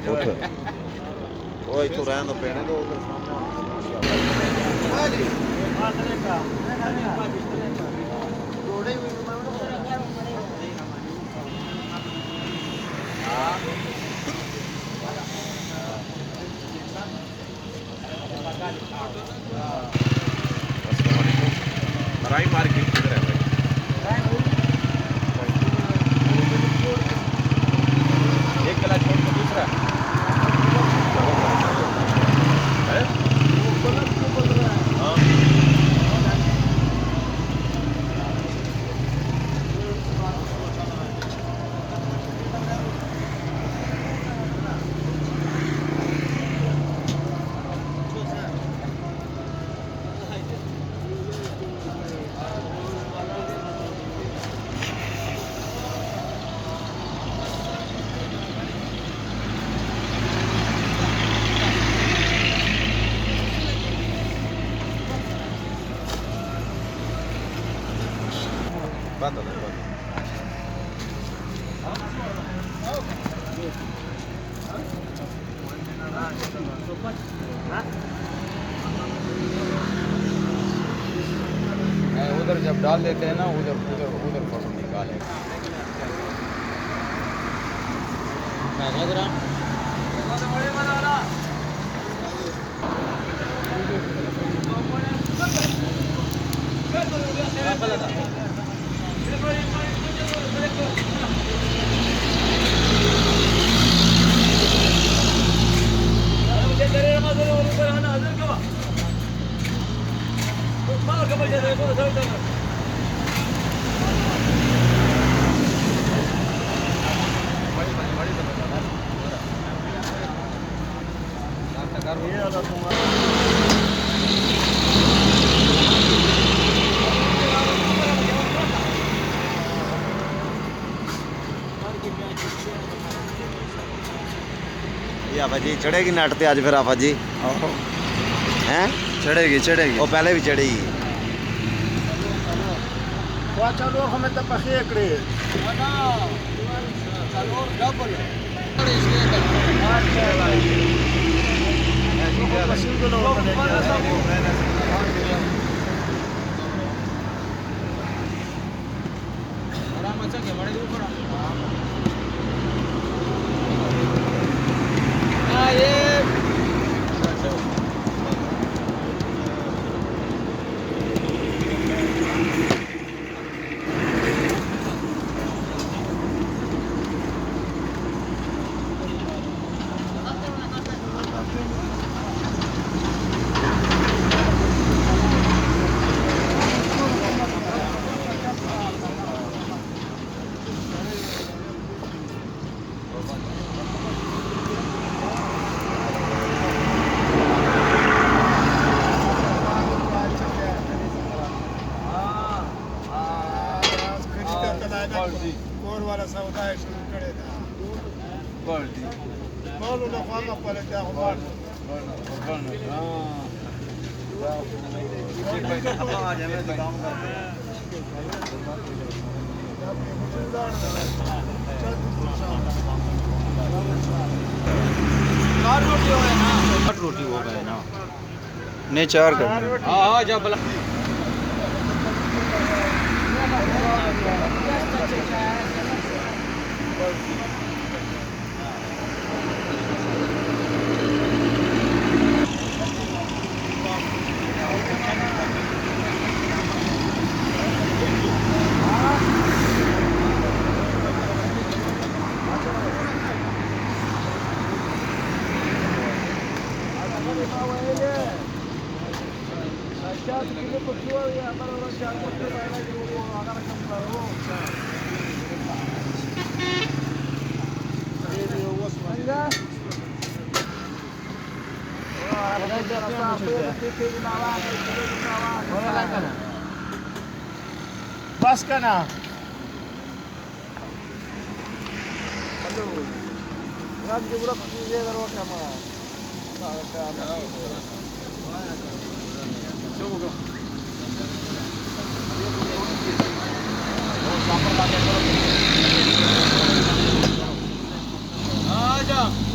ਉੱਠ ਉਹ ਇੱਥੋਂ ਰਹਿਣ ਤੋਂ ਪੈਣੇ ਤੋਂ ਉਧਰ राई मार्केट किधर है भाई? एक गला छोड़ के दूसरा है? हाँ। बंद हो गया उधर जब डाल देते हैं ना उधर उधर उधर फसल निकाले आफा जी चढ़ेगी नट पे आज फिर आफा जी हैं चढ़ेगी चढ़ेगी वो पहले भी चढ़ेगी चलो हमें तो पखेकड़े कोर वाला सौदा है शुरू करे था क्वालिटी बोलो ना फाका पड़े क्या हो बात हां आज हमें काम करते हैं चार रोटी हो गए ना आठ रोटी हो गए ना नहीं चार कर हां जब बस का ना आ जा